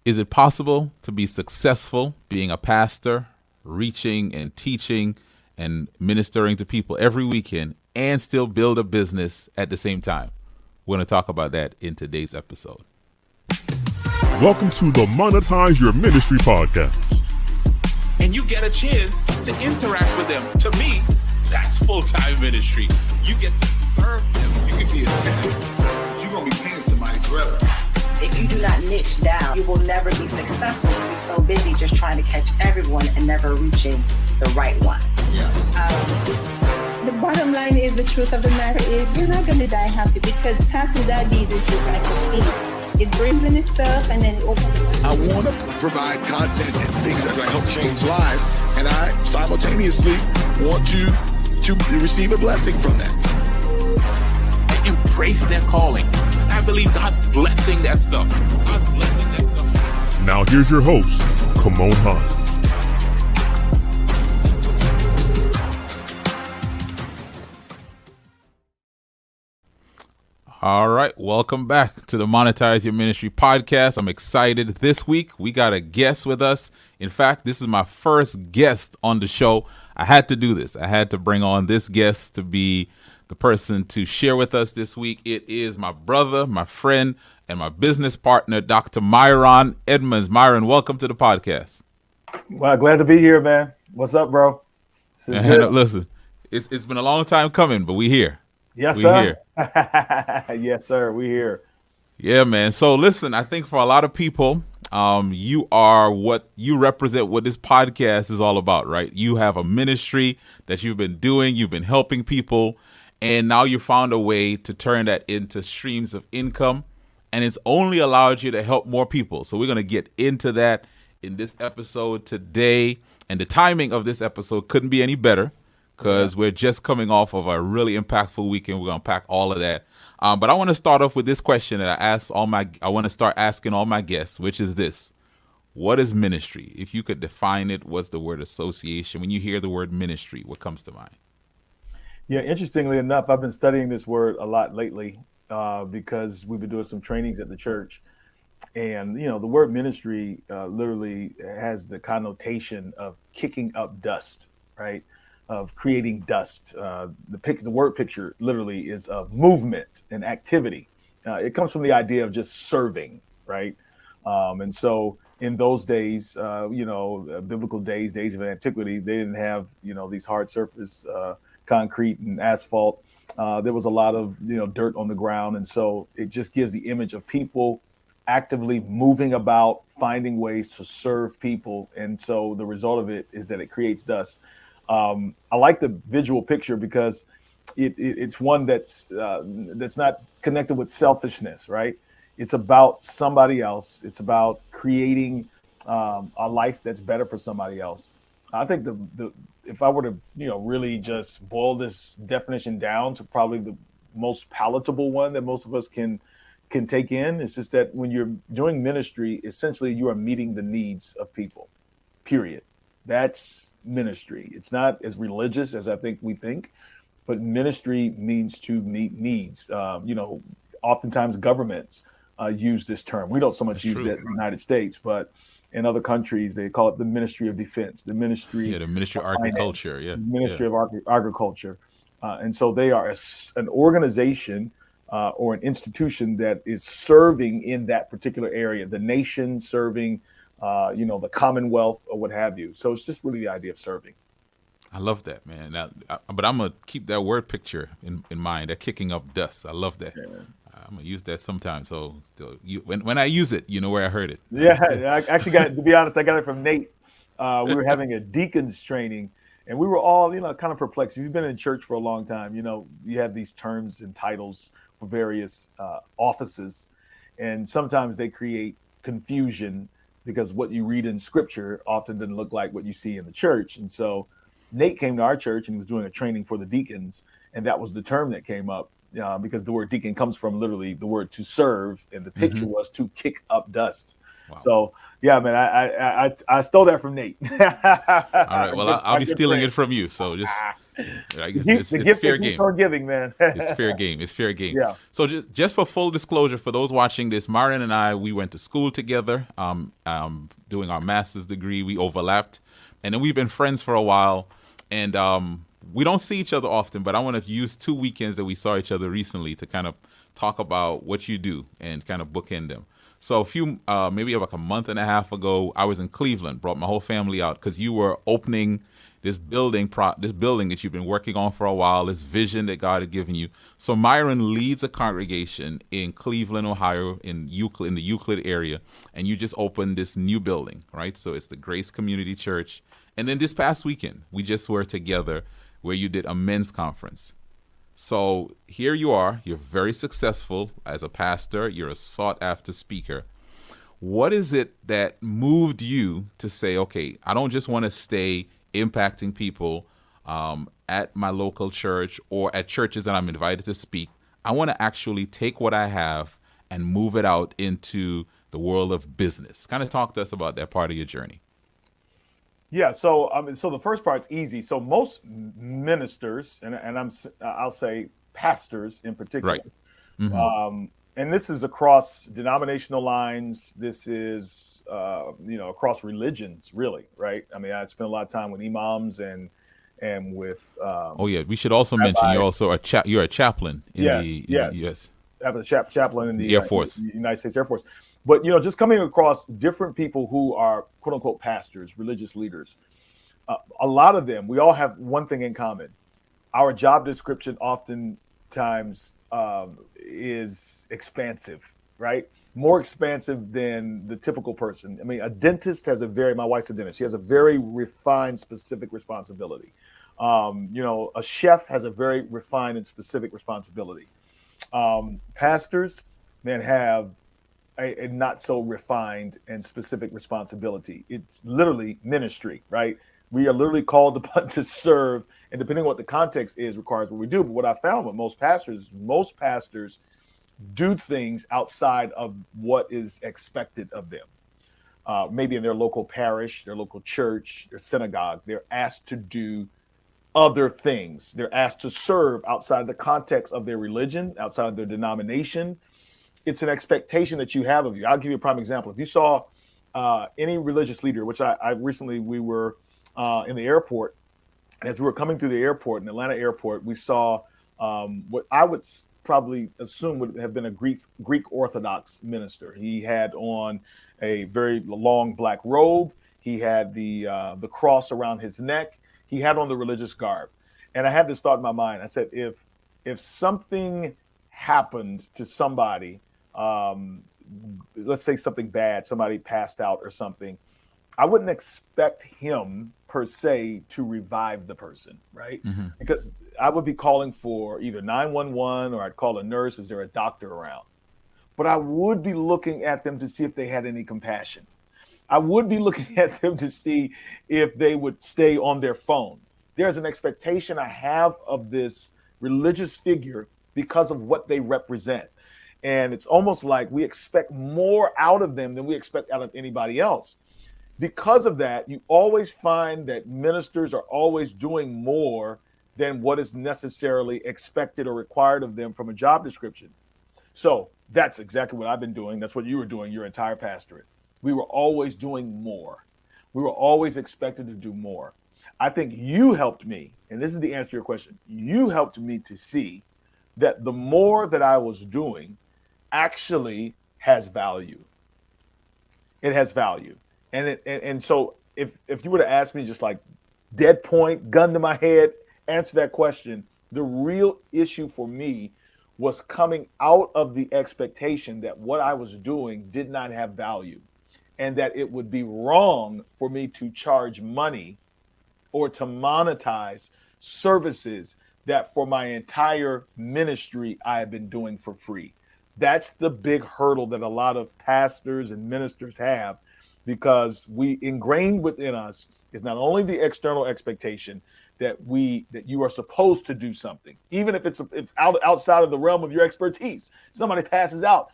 Is it possible to be successful being a pastor, reaching and teaching and ministering to people every weekend and still build a business at the same time? We're going to talk about that in today's episode. Welcome to the Monetize Your Ministry podcast. And you get a chance to interact with them. To me, that's full-time ministry. You get to serve them. You can be attentive. You're going to be paying somebody forever. If you do not niche down, you will never be successful. You'll be so busy just trying to catch everyone and never reaching the right one. Yeah. The bottom line is, the truth of the matter is, you're not going to die happy, because type 2 diabetes is like a thief. It brings in itself and then it opens. I want to provide content and things that are going to help change lives, and I simultaneously want to receive a blessing from that. And embrace their calling. Because I believe God's blessing that stuff. God's blessing that stuff. Now here's your host, Kamon Hahn. All right, welcome back to the Monetize Your Ministry podcast. I'm excited. This week, we got a guest with us. In fact, this is my first guest on the show. I had to do this. I had to bring on this guest to be the person to share with us this week. It is my brother, my friend, and my business partner, Dr. Myron Edmonds. Myron, welcome to the podcast. Well, glad to be here, man. What's up, bro? Listen, it's been a long time coming, but we here. Yes, sir. Yes, sir. We here. Yeah, man. So listen, I think for a lot of people, you represent what this podcast is all about, right? You have a ministry that you've been doing, you've been helping people, and now you found a way to turn that into streams of income, and it's only allowed you to help more people. So we're going to get into that in this episode today, and the timing of this episode couldn't be any better, because we're just coming off of a really impactful weekend. We're going to pack all of that. But I want to start off with this question that I want to start asking all my guests, which is this. What is ministry? If you could define it, what's the word association? When you hear the word ministry, what comes to mind? Yeah, interestingly enough, I've been studying this word a lot lately because we've been doing some trainings at the church. And, the word ministry literally has the connotation of kicking up dust, right? Of creating dust. The word picture literally is of movement and activity. It comes from the idea of just serving, right? And so in those days, biblical days of antiquity, they didn't have, these hard surface, concrete and asphalt. There was a lot of, dirt on the ground. And so it just gives the image of people actively moving about, finding ways to serve people. And so the result of it is that it creates dust. I like the visual picture because it's one that's not connected with selfishness, right? It's about somebody else. It's about creating a life that's better for somebody else. I think if I were to really just boil this definition down to probably the most palatable one that most of us can take in, it's just that when you're doing ministry, essentially you are meeting the needs of people, period. That's ministry. It's not as religious as I think we think, but ministry means to meet needs. Oftentimes governments use this term. We don't so much use that in the United States, but in other countries, they call it the Ministry of Defense, the Ministry of Agriculture. Ministry of Agriculture. And so they are an organization or an institution that is serving in that particular area, the nation serving the Commonwealth or what have you. So it's just really the idea of serving. I love that, man. But I'm going to keep that word picture in mind, that kicking up dust. I love that. Yeah. I'm going to use that sometime. So when I use it, you know where I heard it. Yeah, I actually to be honest, I got it from Nate. We were having a deacons training, and we were all, kind of perplexed. If you've been in church for a long time, you have these terms and titles for various offices, and sometimes they create confusion because what you read in scripture often doesn't look like what you see in the church. And so Nate came to our church and he was doing a training for the deacons. And that was the term that came up because the word deacon comes from literally the word to serve. And the picture was to kick up dust. So yeah, man, I stole that from Nate. All right. Well, I'll be stealing it from you. So just, I guess The it's gift fair that keeps game. on giving, man. It's fair game. It's fair game. Yeah. So just for full disclosure, for those watching this, Myron and I, we went to school together, doing our master's degree. We overlapped, and then we've been friends for a while, and we don't see each other often. But I want to use 2 weekends that we saw each other recently to kind of talk about what you do and kind of bookend them. So maybe like a month and a half ago, I was in Cleveland, brought my whole family out because you were opening this building that you've been working on for a while, this vision that God had given you. So Myron leads a congregation in Cleveland, Ohio, in the Euclid area, and you just opened this new building, right? So it's the Grace Community Church. And then this past weekend, we just were together where you did a men's conference. So here you are, you're very successful as a pastor, you're a sought-after speaker. What is it that moved you to say, okay, I don't just want to stay impacting people at my local church or at churches that I'm invited to speak. I want to actually take what I have and move it out into the world of business. Kind of talk to us about that part of your journey. Yeah, so so the first part's easy. So most ministers, and I'll say pastors in particular, Right. Mm-hmm. And this is across denominational lines. This is across religions, really, right? I mean, I spent a lot of time with imams and with. Oh yeah, we should also mention you're also you're a chaplain in the U.S. I was a chaplain in the Air Force, United States Air Force. But just coming across different people who are quote unquote pastors, religious leaders, a lot of them, we all have one thing in common. Our job description oftentimes is expansive, right? More expansive than the typical person. I mean, a dentist has my wife's a dentist. She has a very refined, specific responsibility. A chef has a very refined and specific responsibility. Pastors, man, have a not so refined and specific responsibility. It's literally ministry, right? We are literally called upon to serve, and depending on what the context is, requires what we do. But what I found with most pastors do things outside of what is expected of them. Maybe in their local parish, their local church, their synagogue, they're asked to do other things. They're asked to serve outside the context of their religion, outside of their denomination. It's an expectation that you have of you. I'll give you a prime example. If you saw any religious leader, which I recently, we were in the airport, and as we were coming through the airport, in Atlanta airport, we saw what I would probably assume would have been a Greek Orthodox minister. He had on a very long black robe. He had the cross around his neck. He had on the religious garb. And I had this thought in my mind. I said, if something happened to somebody, let's say something bad, somebody passed out or something, I wouldn't expect him per se to revive the person, right? Mm-hmm. Because I would be calling for either 911 or I'd call a nurse. Is there a doctor around? But I would be looking at them to see if they had any compassion. I would be looking at them to see if they would stay on their phone. There's an expectation I have of this religious figure because of what they represent. And it's almost like we expect more out of them than we expect out of anybody else. Because of that, you always find that ministers are always doing more than what is necessarily expected or required of them from a job description. So that's exactly what I've been doing. That's what you were doing your entire pastorate. We were always doing more. We were always expected to do more. I think you helped me, and this is the answer to your question. You helped me to see that the more that I was doing actually has value. It has value. And so if you were to ask me just like dead point, gun to my head, answer that question, the real issue for me was coming out of the expectation that what I was doing did not have value and that it would be wrong for me to charge money or to monetize services that for my entire ministry I have been doing for free. That's the big hurdle that a lot of pastors and ministers have, because we ingrained within us is not only the external expectation that you are supposed to do something, even if it's outside of the realm of your expertise. Somebody passes out.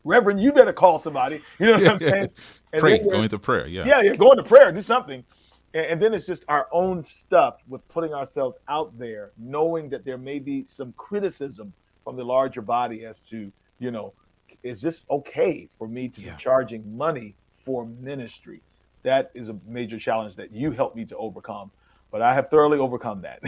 Reverend, you better call somebody. You know what I'm saying? And Pray, then go into prayer. Yeah. yeah, go into prayer, do something. And then it's just our own stuff with putting ourselves out there, knowing that there may be some criticism from the larger body as to, is this okay for me to be charging money for ministry? That is a major challenge that you helped me to overcome. But I have thoroughly overcome that.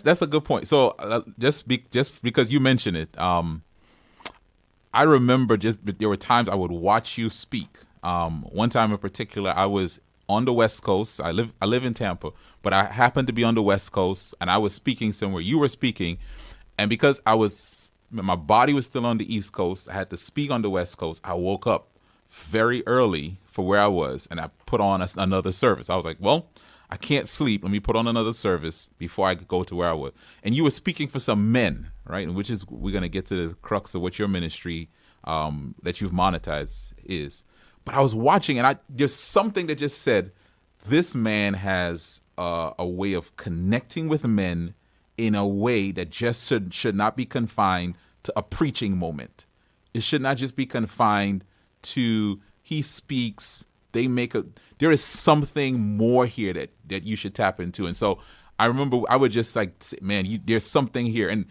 That's a good point. So just because you mentioned it, I remember there were times I would watch you speak. One time in particular, I was on the West Coast. I live in Tampa, but I happened to be on the West Coast, and I was speaking somewhere. You were speaking, and because my body was still on the East Coast, I had to speak on the West Coast. I woke up very early for where I was, and I put on another service. I was like, well, I can't sleep. Let me put on another service before I go to where I was. And you were speaking for some men, right? Which is, we're going to get to the crux of what your ministry that you've monetized is. But I was watching, and there's something that just said, this man has a way of connecting with men in a way that just should not be confined to a preaching moment. It should not just be confined to he speaks, there is something more here that you should tap into. And so I remember I would just like, man, there's something here. And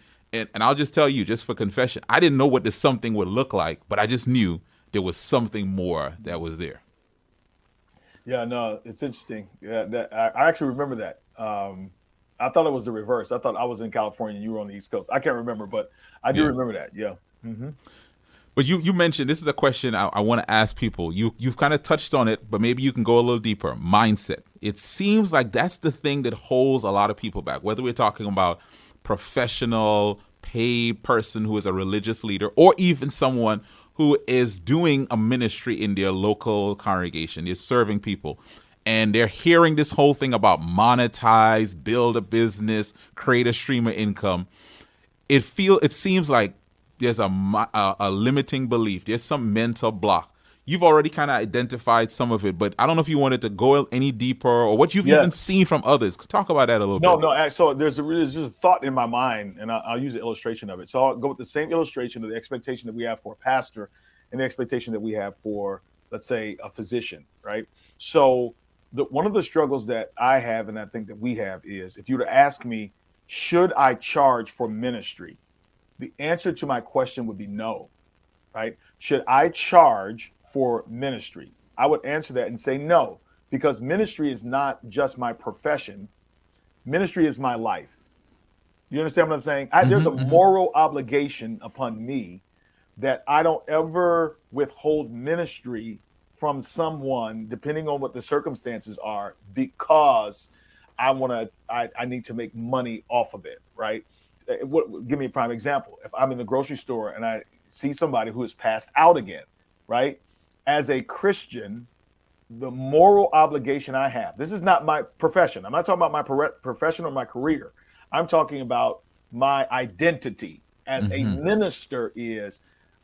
I'll just tell you, just for confession, I didn't know what this something would look like, but I just knew there was something more that was there. Yeah, no, it's interesting. Yeah, I actually remember that. I thought it was the reverse. I thought I was in California and you were on the East Coast. I can't remember, but I do remember that. Yeah. Mm-hmm. But you mentioned, this is a question I want to ask people. You've kind of touched on it, but maybe you can go a little deeper. Mindset. It seems like that's the thing that holds a lot of people back, whether we're talking about professional, paid person who is a religious leader, or even someone who is doing a ministry in their local congregation. They're serving people. And they're hearing this whole thing about monetize, build a business, create a stream of income. It seems like there's a limiting belief. There's some mental block. You've already kind of identified some of it, but I don't know if you wanted to go any deeper or what you've even seen from others. Talk about that a little bit. No. So there's just a thought in my mind, and I'll use an illustration of it. So I'll go with the same illustration of the expectation that we have for a pastor and the expectation that we have for, let's say, a physician, right? So one of the struggles that I have, and I think that we have, is if you were to ask me, should I charge for ministry? The answer to my question would be no, right? Should I charge for ministry? I would answer that and say no, because ministry is not just my profession. Ministry is my life. You understand what I'm saying? There's a moral obligation upon me that I don't ever withhold ministry from someone, depending on what the circumstances are, because I need to make money off of it, right? Give me a prime example. If I'm in the grocery store and I see somebody who is passed out again, right? As a Christian, the moral obligation I have, this is not my profession. I'm not talking about my profession or my career. I'm talking about my identity as a minister is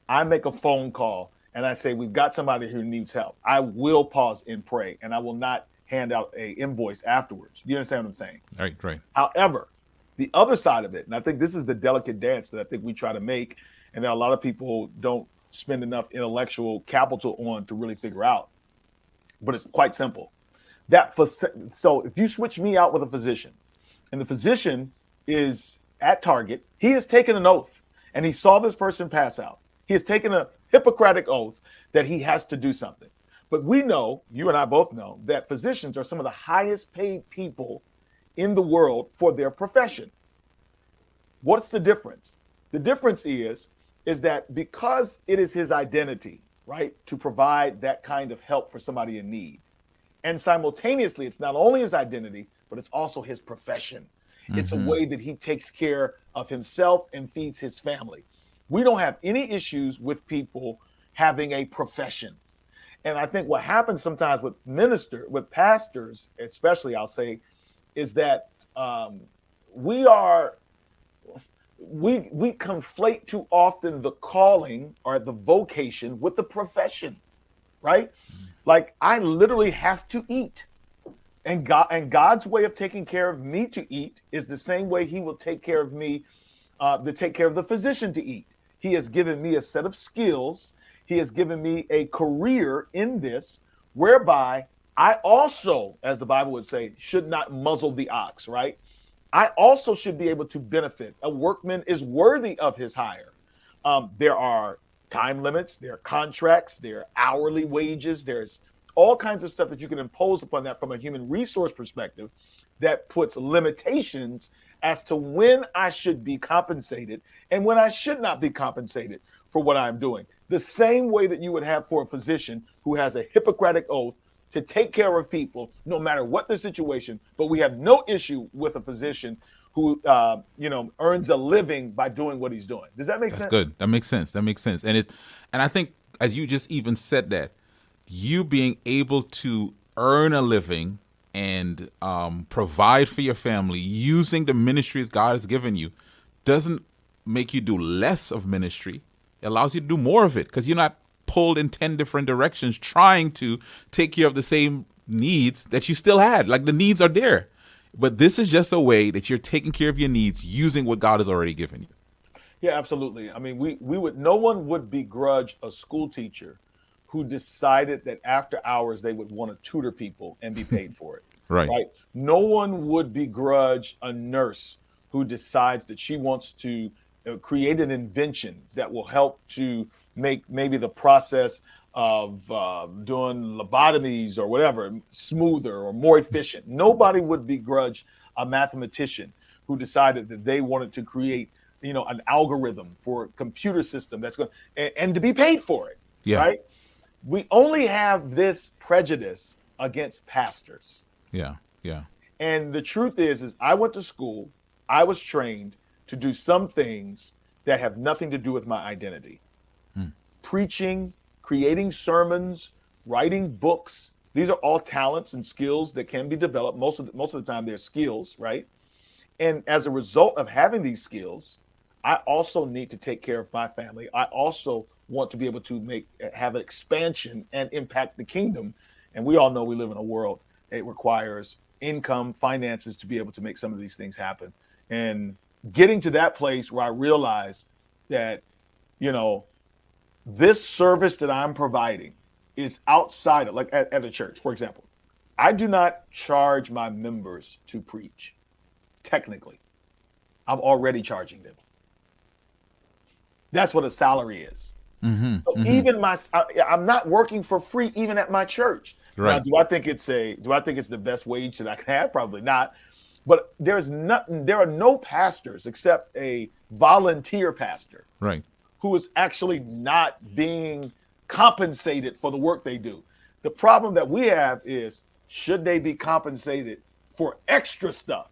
I make a phone call and I say, we've got somebody who needs help. I will pause and pray, and I will not hand out a invoice afterwards. You understand what I'm saying? Right. However, the other side of it, and I think this is the delicate dance that I think we try to make, and that a lot of people don't spend enough intellectual capital on to really figure out. But it's quite simple. So if you switch me out with a physician, and the physician is at Target, he has taken an oath, and he saw this person pass out. He has taken a Hippocratic oath that he has to do something. But we know, you and I both know, that physicians are some of the highest paid people in the world for their profession. What's the difference? The difference is that because it is his identity, right, to provide that kind of help for somebody in need. And simultaneously, it's not only his identity, but it's also his profession. It's a way that he takes care of himself and feeds his family. We don't have any issues with people having a profession. And I think what happens sometimes with pastors, especially, I'll say, is that we conflate too often the calling or the vocation with the profession, right? Like, I literally have to eat, and God's way of taking care of me to eat is the same way He will take care of me to take care of the physician to eat. He has given me a set of skills. He has given me a career in this, whereby I also, as the Bible would say, should not muzzle the ox, right? I also should be able to benefit. A workman is worthy of his hire. There are time limits, there are contracts, there are hourly wages, there's all kinds of stuff that you can impose upon that from a human resource perspective that puts limitations as to when I should be compensated and when I should not be compensated for what I'm doing. The same way that you would have for a physician who has a Hippocratic oath to take care of people no matter what the situation, but we have no issue with a physician who earns a living by doing what he's doing. Does that make sense? That's good. That makes sense. And I think, as you just even said, that you being able to earn a living and provide for your family using the ministries God has given you doesn't make you do less of ministry. It allows you to do more of it because you're not pulled in 10 different directions trying to take care of the same needs that you still had. Like, the needs are there, but this is just a way that you're taking care of your needs using what God has already given you. Yeah, absolutely. I mean, no one would begrudge a school teacher who decided that after hours they would want to tutor people and be paid for it. Right. No one would begrudge a nurse who decides that she wants to create an invention that will help to make maybe the process of doing lobotomies or whatever smoother or more efficient. Nobody would begrudge a mathematician who decided that they wanted to create, an algorithm for a computer system that's going and to be paid for it. Yeah. Right. We only have this prejudice against pastors. Yeah. Yeah. And the truth is I went to school. I was trained to do some things that have nothing to do with my identity. Preaching, creating sermons, writing books. These are all talents and skills that can be developed. Most of the time they're skills, right? And as a result of having these skills, I also need to take care of my family. I also want to be able to have an expansion and impact the kingdom. And we all know we live in a world it requires income, finances to be able to make some of these things happen. And getting to that place where I realize that, this service that I'm providing is outside of, like at a church, for example. I do not charge my members to preach. Technically, I'm already charging them. That's what a salary is. Even I'm not working for free, even at my church. Right. Now, do I think it's the best wage that I can have? Probably not. But there are no pastors except a volunteer pastor. Right. Who is actually not being compensated for the work they do. The problem that we have is, should they be compensated for extra stuff?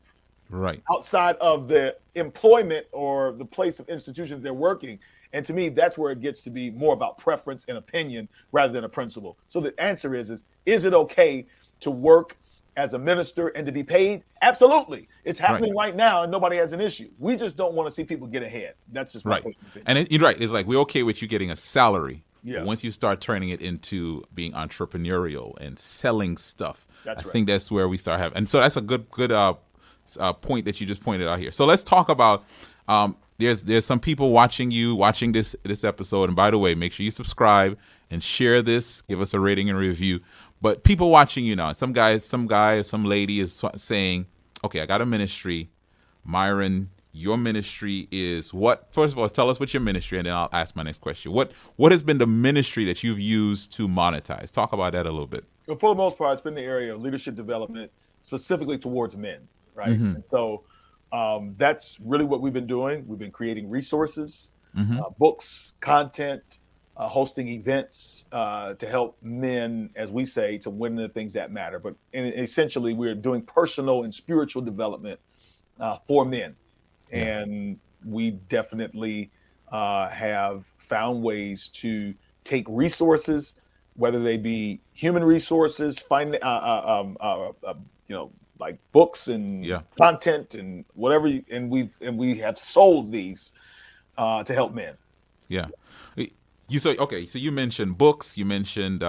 Right. Outside of the employment or the place of institution they're working. And to me, that's where it gets to be more about preference and opinion rather than a principle. So the answer is it okay to work as a minister and to be paid? Absolutely. It's happening right now and nobody has an issue. We just don't want to see people get ahead. That's just my opinion. And you're right. It's like, we're okay with you getting a salary. Yeah. But once you start turning it into being entrepreneurial and selling stuff, I right. think that's where we start having. And so that's a good point that you just pointed out here. So let's talk about, there's some people watching this episode. And by the way, make sure you subscribe and share this, give us a rating and review. But people watching you now, some guy, some lady is saying, okay, I got a ministry. Myron, your ministry is what? First of all, tell us what your ministry, and then I'll ask my next question. What has been the ministry that you've used to monetize? Talk about that a little bit. Well, for the most part, it's been the area of leadership development, specifically towards men, right? And so that's really what we've been doing. We've been creating resources, books, content, hosting events to help men, as we say, to win the things that matter. But essentially, we're doing personal and spiritual development for men. Yeah. And we definitely have found ways to take resources, whether they be human resources, like books and content and whatever, and we have sold these to help men. Yeah. So you mentioned books, you mentioned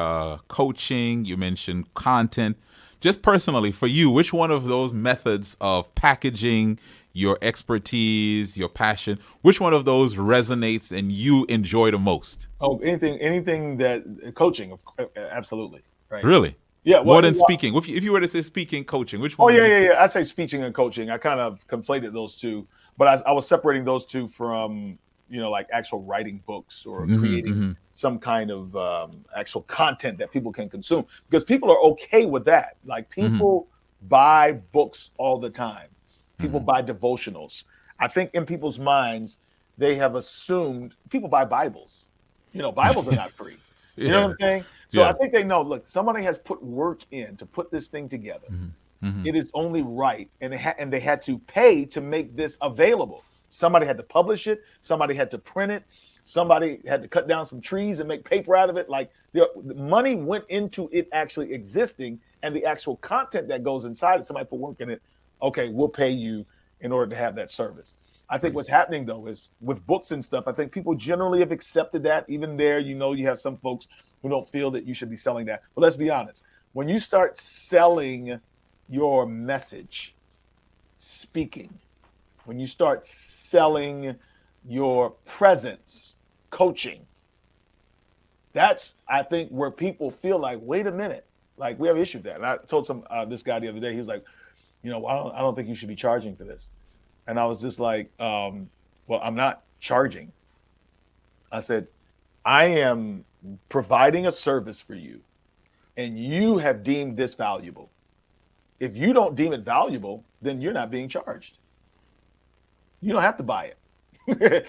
coaching, you mentioned content. Just personally for you, which one of those methods of packaging your expertise, your passion? Which one of those resonates and you enjoy the most? Oh, anything that coaching, absolutely. Right. Really? Yeah. Well, More than speaking. If you were to say speaking, coaching, which one? Oh, yeah. I say speaking and coaching. I kind of conflated those two, but I was separating those two from, like actual writing books or creating some kind of actual content that people can consume, because people are okay with that. Like, people buy books all the time. People buy devotionals. I think in people's minds, they have assumed people buy Bibles. Bibles are not free. You know what I'm saying? So I think they know, look, somebody has put work in to put this thing together. It is only right. And they had to pay to make this available. Somebody had to publish it. Somebody had to print it. Somebody had to cut down some trees and make paper out of it. Like, the money went into it actually existing, and the actual content that goes inside it, somebody put work in it. Okay, we'll pay you in order to have that service. I think what's happening, though, is with books and stuff, I think people generally have accepted that. Even there, you have some folks who don't feel that you should be selling that. But let's be honest. When you start selling your message, speaking, when you start selling your presence, coaching, that's, I think, where people feel like, wait a minute, like, we have an issue with that. And I told this guy the other day, he was like, I don't think you should be charging for this. And I was just like, well, I'm not charging. I said, I am providing a service for you, and you have deemed this valuable. If you don't deem it valuable, then you're not being charged. You don't have to buy it.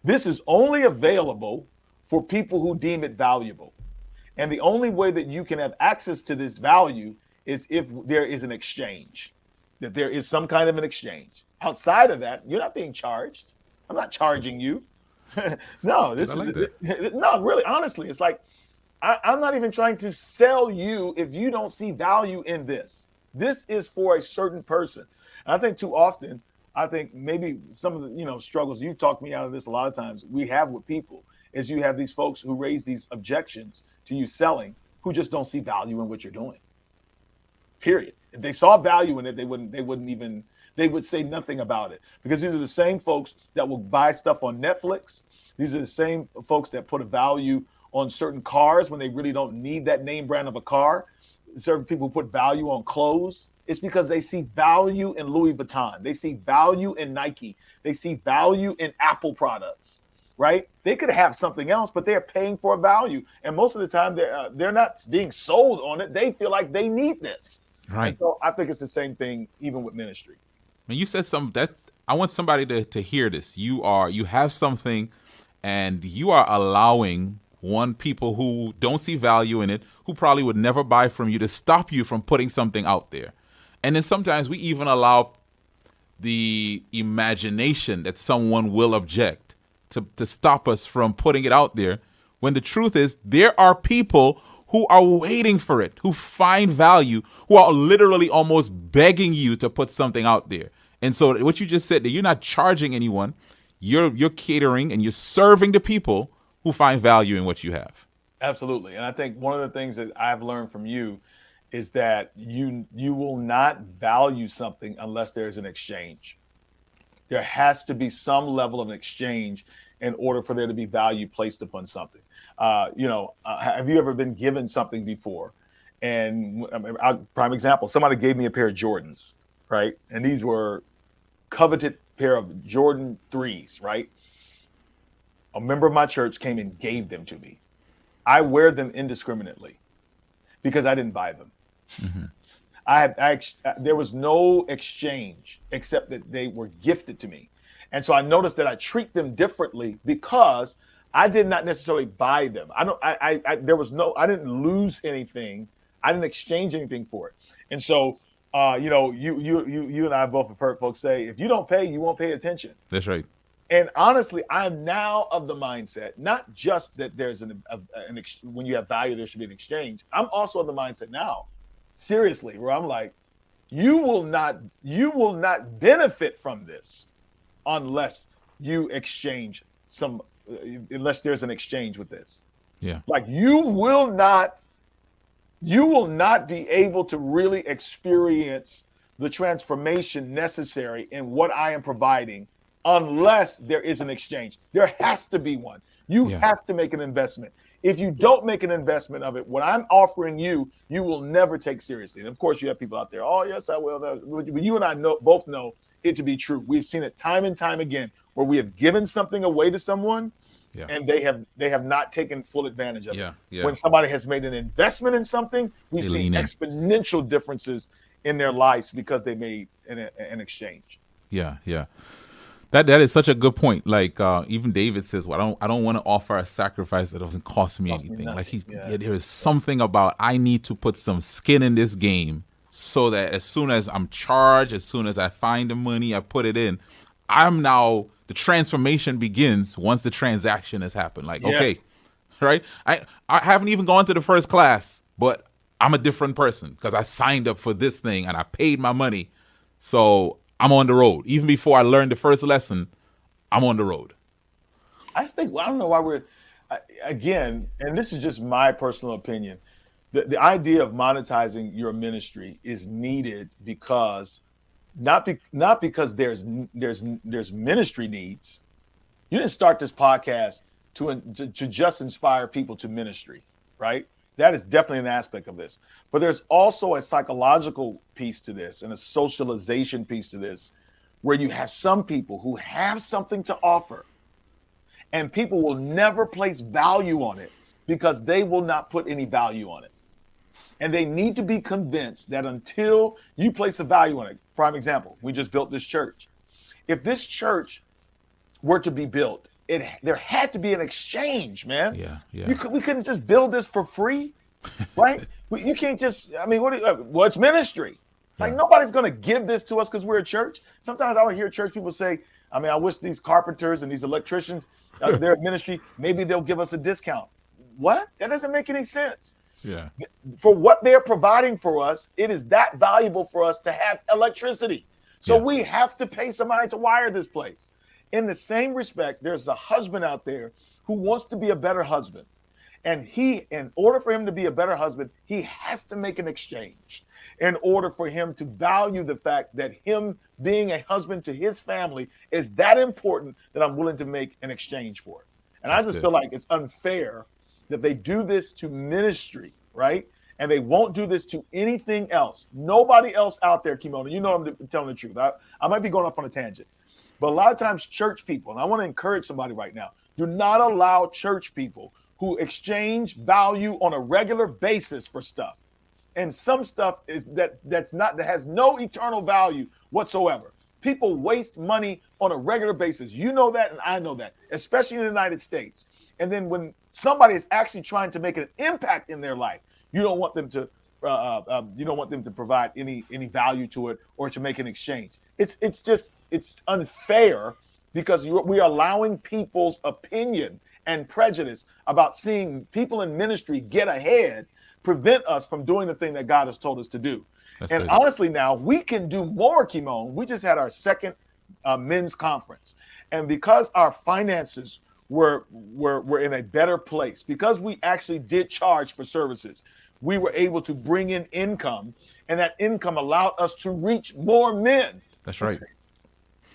This is only available for people who deem it valuable. And the only way that you can have access to this value is if there is an exchange, that there is some kind of an exchange. Outside of that, you're not being charged. I'm not charging you. No, no, really, honestly, it's like, I'm not even trying to sell you if you don't see value in this. This is for a certain person. And I think too often, maybe some of the struggles, you talked me out of this a lot of times, we have with people, is you have these folks who raise these objections to you selling, who just don't see value in what you're doing. Period. If they saw value in it, they would say nothing about it, because these are the same folks that will buy stuff on Netflix. These are the same folks that put a value on certain cars when they really don't need that name brand of a car. Certain people who put value on clothes. It's because they see value in Louis Vuitton. They see value in Nike. They see value in Apple products, right? They could have something else, but they're paying for a value. And most of the time, they're not being sold on it. They feel like they need this. Right. And so I think it's the same thing even with ministry. When you said something that I want somebody to hear this. You have something, and you are allowing people who don't see value in it, who probably would never buy from you, to stop you from putting something out there. And then sometimes we even allow the imagination that someone will object to stop us from putting it out there, when the truth is there are people who are waiting for it, who find value, who are literally almost begging you to put something out there. And so what you just said, that you're not charging anyone, you're catering and you're serving the people who find value in what you have. Absolutely. And I think one of the things that I've learned from you is that you will not value something unless there's an exchange. There has to be some level of an exchange in order for there to be value placed upon something. Have you ever been given something before? And prime example, somebody gave me a pair of Jordans, right? And these were coveted pair of Jordan 3s, right? A member of my church came and gave them to me. I wear them indiscriminately because I didn't buy them. Mm-hmm. There was no exchange except that they were gifted to me. And so I noticed that I treat them differently because I did not necessarily buy them. I didn't lose anything. I didn't exchange anything for it. And so, you and I both have heard folks say, if you don't pay, you won't pay attention. That's right. And honestly, I'm now of the mindset, not just that there's when you have value, there should be an exchange. I'm also of the mindset now, seriously, where I'm like, you will not benefit from this unless you exchange unless there's an exchange with this. Yeah. Like, you will not be able to really experience the transformation necessary in what I am providing unless there is an exchange. There has to be one. You have to make an investment. If you don't make an investment of it, what I'm offering you, you will never take seriously. And of course, you have people out there, oh, yes, I will. But you and I both know it to be true. We've seen it time and time again where we have given something away to someone and they have not taken full advantage of it. When somebody has made an investment in something, we've seen exponential differences in their lives because they made an exchange. That is such a good point. Like even David says, "Well, I don't want to offer a sacrifice that doesn't cost me anything." Like there is something about I need to put some skin in this game so that as soon as I'm charged, as soon as I find the money, I put it in. The transformation begins once the transaction has happened. Like okay, right? I haven't even gone to the first class, but I'm a different person because I signed up for this thing and I paid my money, so I'm on the road. Even before I learned the first lesson, I'm on the road. I don't know why again, and this is just my personal opinion, the idea of monetizing your ministry is needed because not because there's ministry needs. You didn't start this podcast to just inspire people to ministry, right? That is definitely an aspect of this. But there's also a psychological piece to this and a socialization piece to this where you have some people who have something to offer and people will never place value on it because they will not put any value on it. And they need to be convinced that until you place a value on it, prime example, we just built this church. If this church were to be built, there had to be an exchange, man. We couldn't just build this for free, right? You can't just, it's ministry. Like nobody's going to give this to us because we're a church. Sometimes I would hear church people say, I wish these carpenters and these electricians, they're at ministry, maybe they'll give us a discount. What? That doesn't make any sense. For what they're providing for us, it is that valuable for us to have electricity. So we have to pay somebody to wire this place. In the same respect, there's a husband out there who wants to be a better husband. And in order for him to be a better husband, he has to make an exchange in order for him to value the fact that him being a husband to his family is that important that I'm willing to make an exchange for it. And I just feel like it's unfair that they do this to ministry, right? And they won't do this to anything else. Nobody else out there, Kimona, you know I'm telling the truth. I might be going off on a tangent. But a lot of times church people, and I want to encourage somebody right now, do not allow church people who exchange value on a regular basis for stuff. And some stuff that has no eternal value whatsoever. People waste money on a regular basis. You know that, and I know that, especially in the United States. And then when somebody is actually trying to make an impact in their life, you don't want them to provide any value to it or to make an exchange. It's unfair because we are allowing people's opinion and prejudice about seeing people in ministry get ahead prevent us from doing the thing that God has told us to do. That's and good. Honestly, now we can do more, Kimon. We just had our second men's conference, and because our finances were in a better place, because we actually did charge for services, we were able to bring in income, and that income allowed us to reach more men. That's right.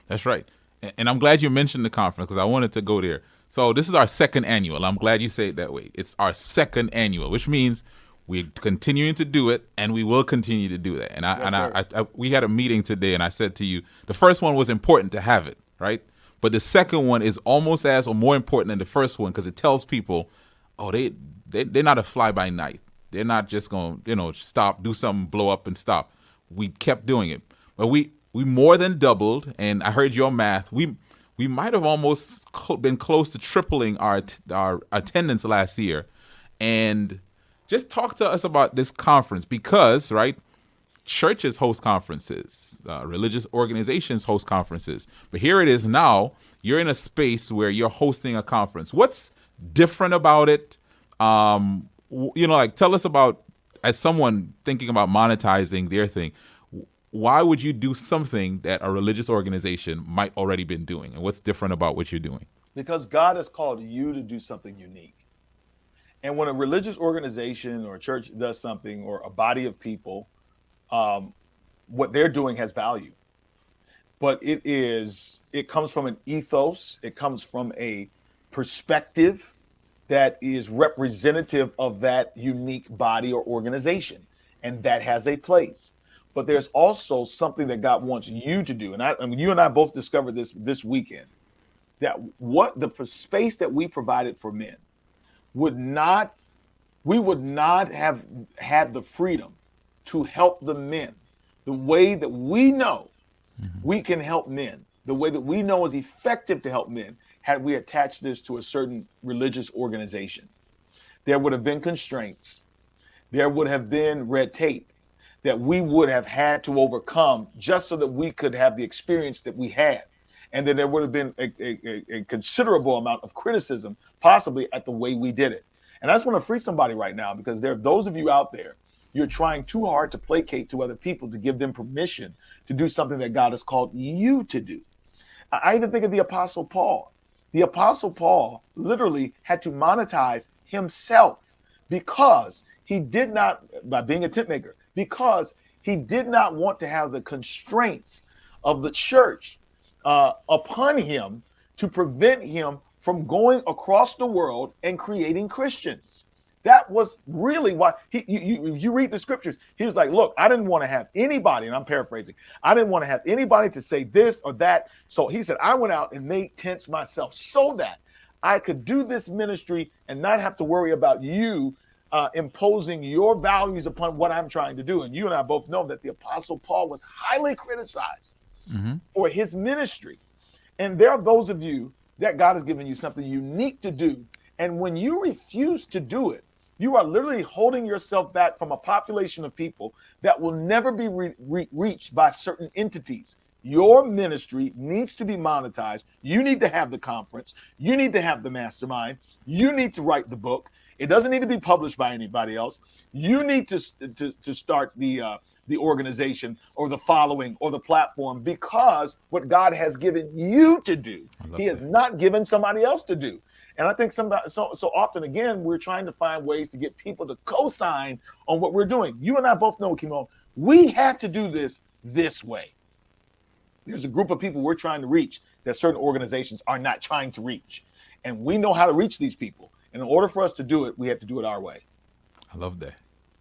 That's right. And I'm glad you mentioned the conference because I wanted to go there. So this is our second annual. I'm glad you say it that way. It's our second annual, which means we're continuing to do it, and we will continue to do that. And we had a meeting today, and I said to you, the first one was important to have it, right? But the second one is almost as or more important than the first one because it tells people, oh, they're not a fly-by-night. They're not just going to, stop, do something, blow up, and stop. We kept doing it. But we more than doubled, and I heard your math. We might have almost been close to tripling our attendance last year. And just talk to us about this conference because, right, churches host conferences, religious organizations host conferences. But here it is now, you're in a space where you're hosting a conference. What's different about it? Tell us about, as someone thinking about monetizing their thing, why would you do something that a religious organization might already been doing? And what's different about what you're doing? Because God has called you to do something unique. And when a religious organization or a church does something, or a body of people, what they're doing has value, but it comes from an ethos. It comes from a perspective that is representative of that unique body or organization, and that has a place. But there's also something that God wants you to do, and I mean, you and I both discovered this weekend, that what the space that we provided for men we would not have had the freedom to help the men the way that we know we can help men, the way that we know is effective to help men, had we attached this to a certain religious organization. There would have been constraints. There would have been red tape that we would have had to overcome just so that we could have the experience that we had. And then there would have been a considerable amount of criticism, possibly, at the way we did it. And I just want to free somebody right now, because there are those of you out there, you're trying too hard to placate to other people to give them permission to do something that God has called you to do. I even think of the Apostle Paul. The Apostle Paul literally had to monetize himself because he did not, by being a tent maker, because he did not want to have the constraints of the church upon him to prevent him from going across the world and creating Christians. That was really why you read the scriptures. He was like, look, I didn't want to have anybody, and I'm paraphrasing, I didn't want to have anybody to say this or that. So he said, I went out and made tents myself so that I could do this ministry and not have to worry about you imposing your values upon what I'm trying to do. And you and I both know that the Apostle Paul was highly criticized for his ministry. And there are those of you that God has given you something unique to do. And when you refuse to do it, you are literally holding yourself back from a population of people that will never be reached by certain entities. Your ministry needs to be monetized. You need to have the conference. You need to have the mastermind. You need to write the book. It doesn't need to be published by anybody else. You need to start the organization or the following or the platform, because what God has given you to do, He has not given somebody else to do. And I think so often, again, we're trying to find ways to get people to co-sign on what we're doing. You and I both know, Kimon, we have to do this way. There's a group of people we're trying to reach that certain organizations are not trying to reach. And we know how to reach these people. And in order for us to do it, we have to do it our way. I love that.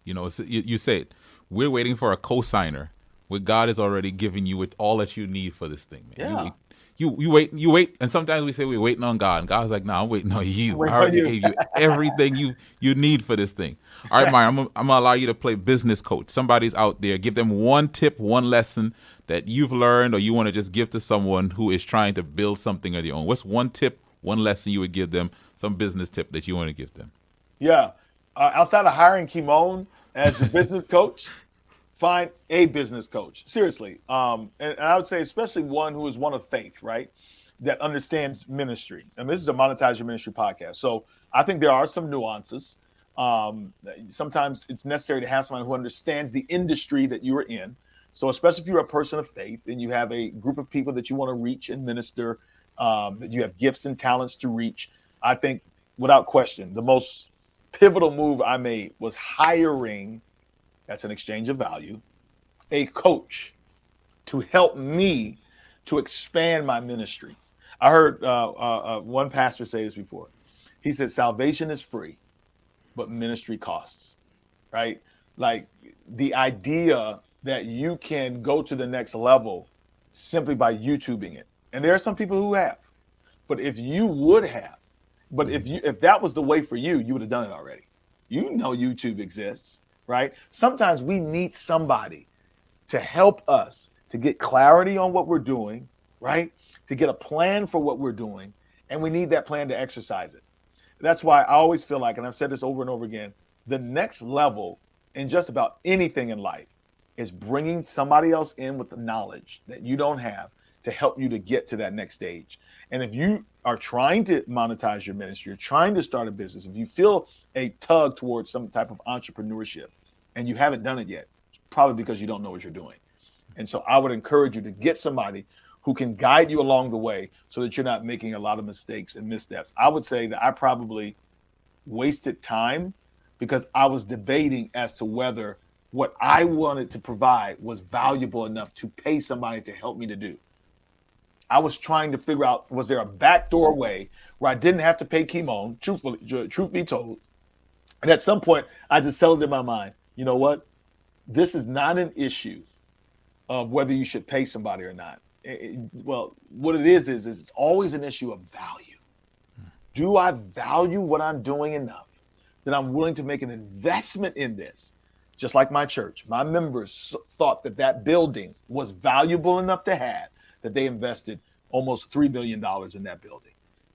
You know, you say it. We're waiting for a co-signer where God has already given you all that you need for this thing, man. Yeah. You wait, and sometimes we say we're waiting on God, and God's like, "No, I'm waiting on you. I already gave you everything you need for this thing." All right, Myron, I'm gonna allow you to play business coach. Somebody's out there. Give them one tip, one lesson that you've learned, or you want to just give to someone who is trying to build something of their own. What's one tip, one lesson you would give them? Some business tip that you want to give them? Yeah, outside of hiring Kimon as your business coach, find a business coach, seriously. And I would say especially one who is one of faith, right? That understands ministry. And this is a Monetize Your Ministry podcast. So I think there are some nuances. Sometimes it's necessary to have someone who understands the industry that you are in. So especially if you're a person of faith and you have a group of people that you want to reach and minister, that you have gifts and talents to reach, I think without question, the most pivotal move I made was hiring, that's an exchange of value, a coach to help me to expand my ministry. I heard one pastor say this before. He said, salvation is free, but ministry costs, right? Like the idea that you can go to the next level simply by YouTubing it. And there are some people who have, but if that was the way for you, you would have done it already. You know YouTube exists, right? Sometimes we need somebody to help us to get clarity on what we're doing, right? To get a plan for what we're doing, and we need that plan to exercise it. That's why I always feel like, and I've said this over and over again, the next level in just about anything in life is bringing somebody else in with the knowledge that you don't have to help you to get to that next stage. And if you are trying to monetize your ministry, you're trying to start a business, if you feel a tug towards some type of entrepreneurship and you haven't done it yet, it's probably because you don't know what you're doing. And so I would encourage you to get somebody who can guide you along the way so that you're not making a lot of mistakes and missteps. I would say that I probably wasted time because I was debating as to whether what I wanted to provide was valuable enough to pay somebody to help me to do. I was trying to figure out, was there a backdoor way where I didn't have to pay Kimon, truth be told. And at some point, I just settled in my mind, you know what? This is not an issue of whether you should pay somebody or not. Well, what it is it's always an issue of value. Do I value what I'm doing enough that I'm willing to make an investment in this? Just like my church, my members thought that building was valuable enough to have that they invested almost $3 billion in that building.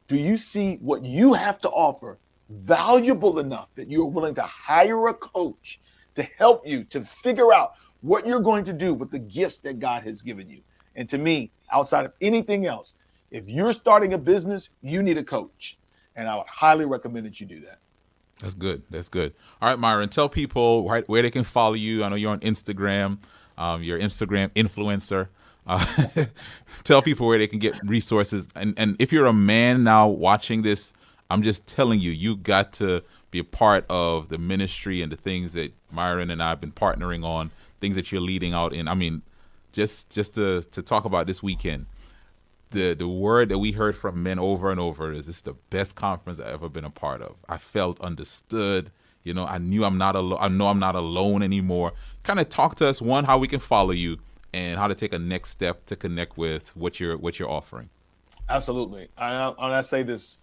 Do you see what you have to offer valuable enough that you're willing to hire a coach to help you to figure out what you're going to do with the gifts that God has given you? And to me, outside of anything else, if you're starting a business, you need a coach. And I would highly recommend that you do that. That's good. That's good. All right, Myron, tell people where they can follow you. I know you're on Instagram. You're an Instagram influencer. Tell people where they can get resources. And if you're a man now watching this, I'm just telling you, you got to be a part of the ministry and the things that Myron and I have been partnering on, things that you're leading out in. I mean, just to talk about this weekend, the word that we heard from men over and over is this is the best conference I've ever been a part of. I felt understood. You know, I knew I'm not alone. I know I'm not alone anymore. Kind of talk to us, one, how we can follow you, and how to take a next step to connect with what you're offering. Absolutely. I say this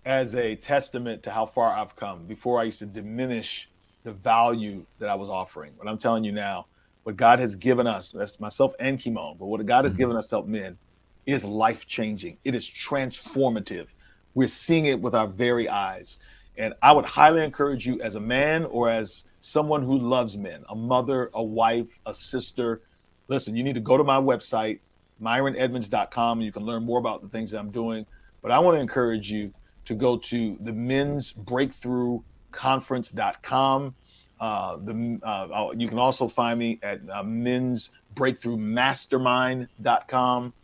as a testament to how far I've come. Before, I used to diminish the value that I was offering. But I'm telling you now, what God has given us, that's myself and Kimon, but what God has given us to help men is life-changing. It is transformative. We're seeing it with our very eyes. And I would highly encourage you as a man or as someone who loves men, a mother, a wife, a sister. Listen, you need to go to my website, myronedmonds.com, and you can learn more about the things that I'm doing. But I want to encourage you to go to the Men's Breakthrough Conference.com. You can also find me at Men's Breakthrough Mastermind.com.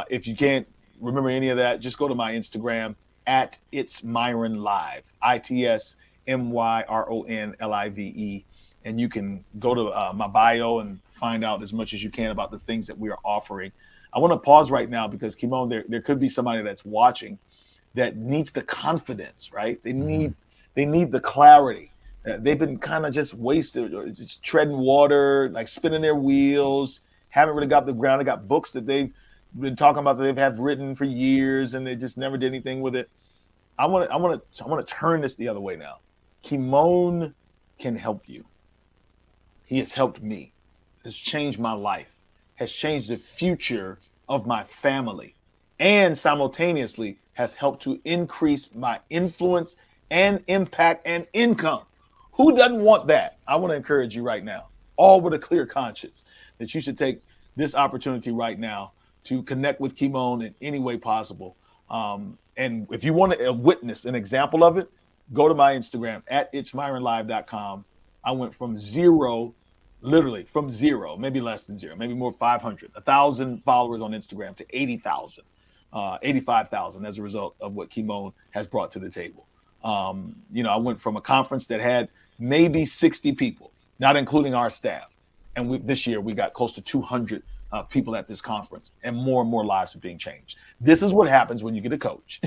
If you can't remember any of that, just go to my Instagram at It's Myron Live, ITSMYRONLIVE. And you can go to my bio and find out as much as you can about the things that we are offering. I want to pause right now because, Kimon, there could be somebody that's watching that needs the confidence, right? They need the clarity. They've been kind of just wasted, just treading water, like spinning their wheels, haven't really got the ground. They got books that they've been talking about that they've had written for years, and they just never did anything with it. I want to turn this the other way now. Kimon can help you. He has helped me, has changed my life, has changed the future of my family, and simultaneously has helped to increase my influence and impact and income. Who doesn't want that? I want to encourage you right now, all with a clear conscience, that you should take this opportunity right now to connect with Kimon in any way possible. And if you want to witness an example of it, go to my Instagram at itsmyronlive.com. I went from zero, literally from zero, maybe less than zero, maybe more 500, 1,000 followers on Instagram to 80,000, 85,000 as a result of what Kimon has brought to the table. I went from a conference that had maybe 60 people, not including our staff. And this year we got close to 200 people at this conference, and more lives are being changed. This is what happens when you get a coach.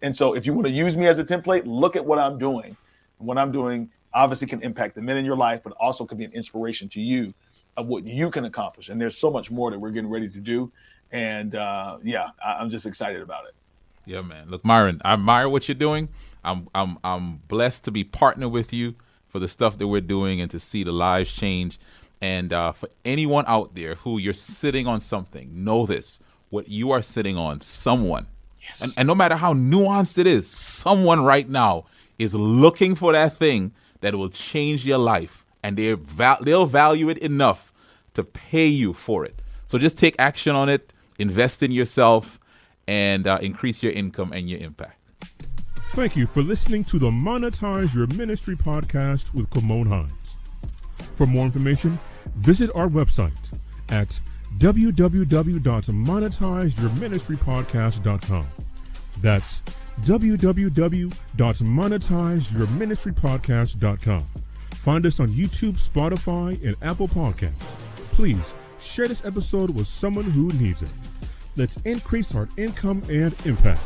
And so if you want to use me as a template, look at what I'm doing. What I'm doing obviously can impact the men in your life, but also can be an inspiration to you of what you can accomplish. And there's so much more that we're getting ready to do. And I'm just excited about it. Yeah, man. Look, Myron, I admire what you're doing. I'm blessed to be partnered with you for the stuff that we're doing and to see the lives change. And for anyone out there who you're sitting on something, know this: what you are sitting on, someone, yes. and no matter how nuanced it is, someone right now is looking for that thing that will change your life, and they'll value it enough to pay you for it. So just take action on it, invest in yourself, and increase your income and your impact. Thank you for listening to the Monetize Your Ministry podcast with Kimon Hines. For more information, visit our website at www.monetizeyourministrypodcast.com. That's www.monetizeyourministrypodcast.com. Find us on YouTube, Spotify, and Apple Podcasts. Please share this episode with someone who needs it. Let's increase our income and impact.